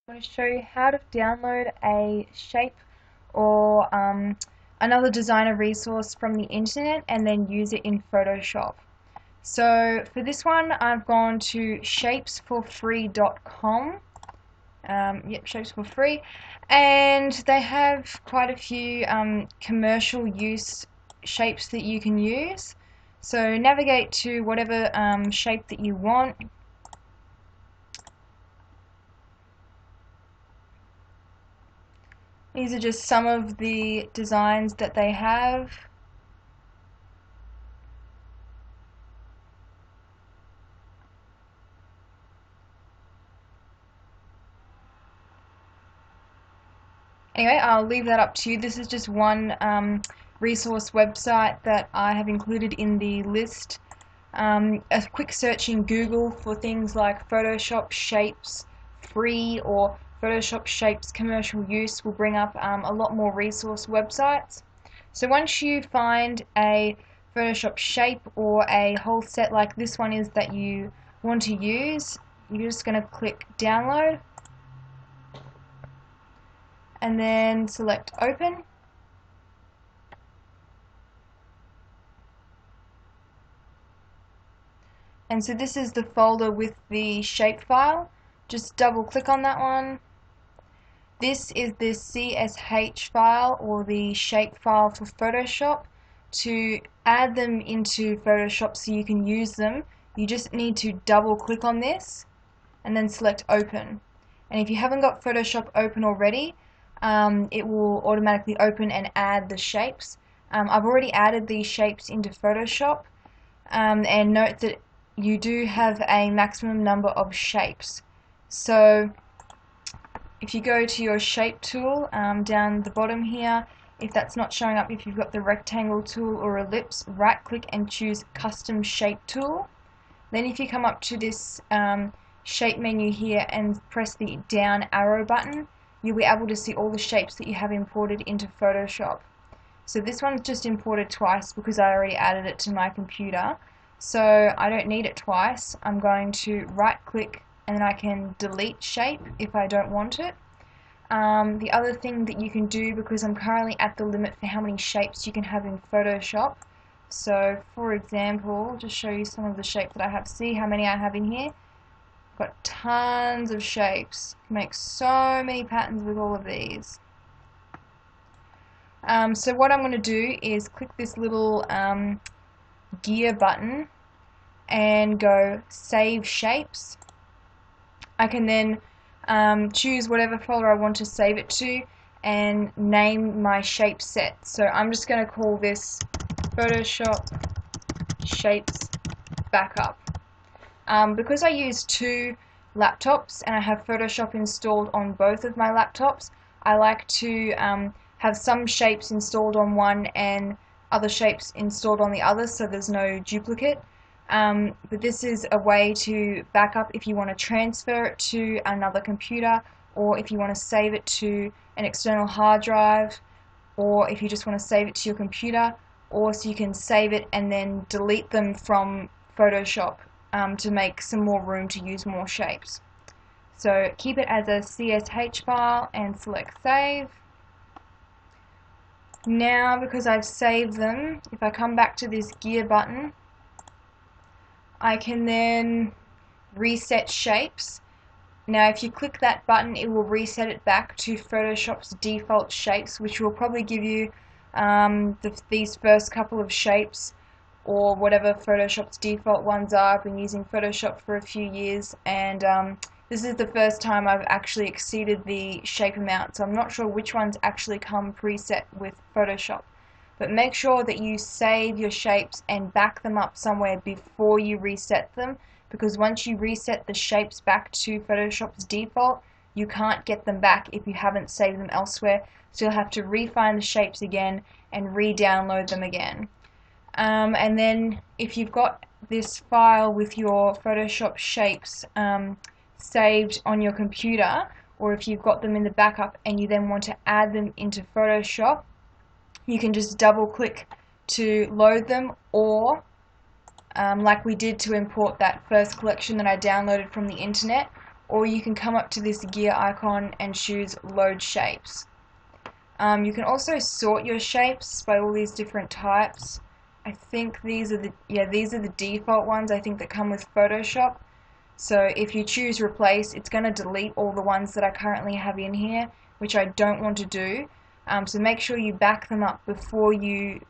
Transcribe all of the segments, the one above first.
I'm going to show you how to download a shape or another designer resource from the internet and then use it in Photoshop. So for this one I've gone to shapesforfree.com. Yep, Shapes for Free, and they have quite a few commercial use shapes that you can use. So navigate to whatever shape that you want. These are just some of the designs that they have. Anyway, I'll leave that up to you. This is just one resource website that I have included in the list. A quick search in Google for things like Photoshop shapes free or Photoshop shapes commercial use will bring up a lot more resource websites. So once you find a Photoshop shape or a whole set like this one is that you want to use, you're just going to click download and then select open. And so this is the folder with the shape file. Just double click on that one. This is the CSH file or the shape file for Photoshop. To add them into Photoshop so you can use them, you just need to double click on this and then select open. And if you haven't got Photoshop open already, it will automatically open and add the shapes. I've already added these shapes into Photoshop, and note that you do have a maximum number of shapes. So if you go to your shape tool down the bottom here, if that's not showing up, if you've got the rectangle tool or ellipse, right click and choose custom shape tool. Then if you come up to this shape menu here and press the down arrow button, you'll be able to see all the shapes that you have imported into Photoshop. So this one's just imported twice because I already added it to my computer, so I don't need it twice. I'm going to right click and then I can delete shape if I don't want it. The other thing that you can do, because I'm currently at the limit for how many shapes you can have in Photoshop, so for example, I'll just show you some of the shapes that I have. See how many I have in here? I've got tons of shapes. You can make so many patterns with all of these. So what I'm going to do is click this little gear button and go save shapes. I can then choose whatever folder I want to save it to and name my shape set. So I'm just going to call this Photoshop Shapes Backup. Because I use two laptops and I have Photoshop installed on both of my laptops, I like to have some shapes installed on one and other shapes installed on the other so there's no duplicate. But this is a way to back up if you want to transfer it to another computer, or if you want to save it to an external hard drive, or if you just want to save it to your computer, or so you can save it and then delete them from Photoshop to make some more room to use more shapes. So keep it as a CSH file and select save. Now, because I've saved them, if I come back to this gear button, I can then reset shapes. Now if you click that button, it will reset it back to Photoshop's default shapes, which will probably give you these first couple of shapes or whatever Photoshop's default ones are. I've been using Photoshop for a few years, and this is the first time I've actually exceeded the shape amount, so I'm not sure which ones actually come preset with Photoshop. But make sure that you save your shapes and back them up somewhere before you reset them, because once you reset the shapes back to Photoshop's default, you can't get them back if you haven't saved them elsewhere, so you'll have to re-find the shapes again and re-download them again. And then if you've got this file with your Photoshop shapes saved on your computer, or if you've got them in the backup and you then want to add them into Photoshop, you can just double click to load them, or like we did to import that first collection that I downloaded from the internet, or you can come up to this gear icon and choose load shapes. You can also sort your shapes by all these different types. I think these are the default ones I think that come with Photoshop. So if you choose replace, it's going to delete all the ones that I currently have in here, which I don't want to do. So make sure you back them up before you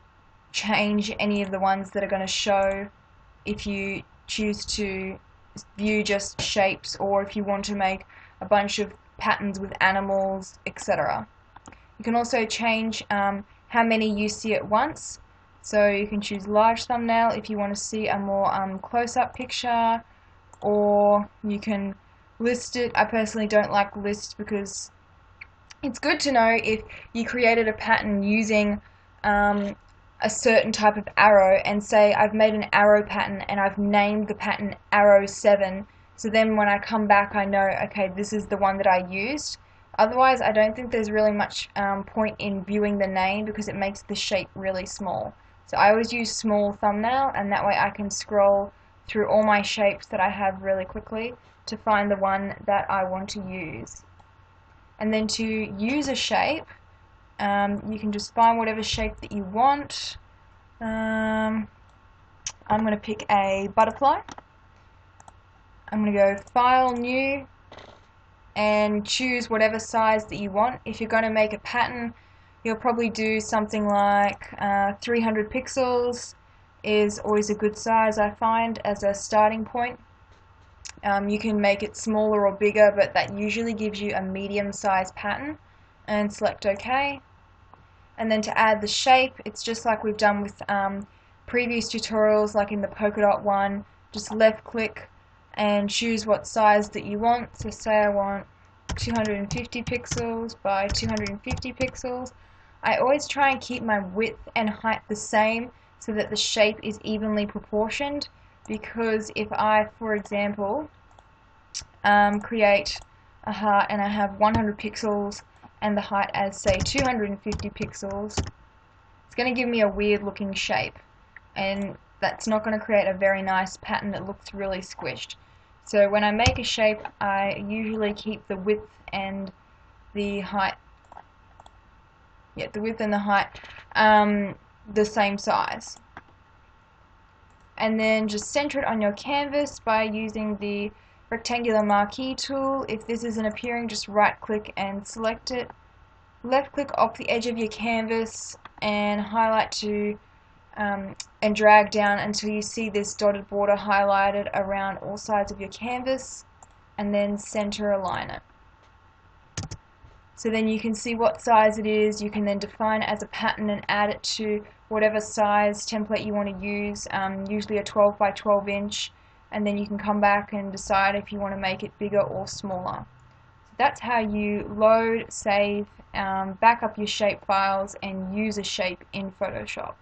change any of the ones that are going to show if you choose to view just shapes, or if you want to make a bunch of patterns with animals, etc. You can also change how many you see at once. So you can choose large thumbnail if you want to see a more close-up picture, or you can list it. I personally don't like lists because it's good to know if you created a pattern using a certain type of arrow, and say I've made an arrow pattern and I've named the pattern arrow 7, so then when I come back I know, okay, this is the one that I used. Otherwise I don't think there's really much point in viewing the name, because it makes the shape really small. So I always use small thumbnail, and that way I can scroll through all my shapes that I have really quickly to find the one that I want to use. And then to use a shape, you can just find whatever shape that you want. I'm going to pick a butterfly. I'm going to go File, New, and choose whatever size that you want. If you're going to make a pattern, you'll probably do something like 300 pixels is always a good size, I find, as a starting point. You can make it smaller or bigger, but that usually gives you a medium-sized pattern. And select OK. And then to add the shape, it's just like we've done with previous tutorials, like in the polka dot one. Just left click and choose what size that you want. So say I want 250 pixels by 250 pixels. I always try and keep my width and height the same so that the shape is evenly proportioned, because if I, for example, create a heart and I have 100 pixels and the height as, say, 250 pixels, it's going to give me a weird looking shape, and that's not going to create a very nice pattern that looks really squished. So when I make a shape, I usually keep the width and the height, the same size. And then just center it on your canvas by using the rectangular marquee tool. If this isn't appearing, just right click and select it. Left click off the edge of your canvas and highlight to and drag down until you see this dotted border highlighted around all sides of your canvas, and then center align it. So then you can see what size it is. You can then define it as a pattern and add it to whatever size template you want to use, usually a 12 by 12 inch, and then you can come back and decide if you want to make it bigger or smaller. So that's how you load, save, back up your shape files and use a shape in Photoshop.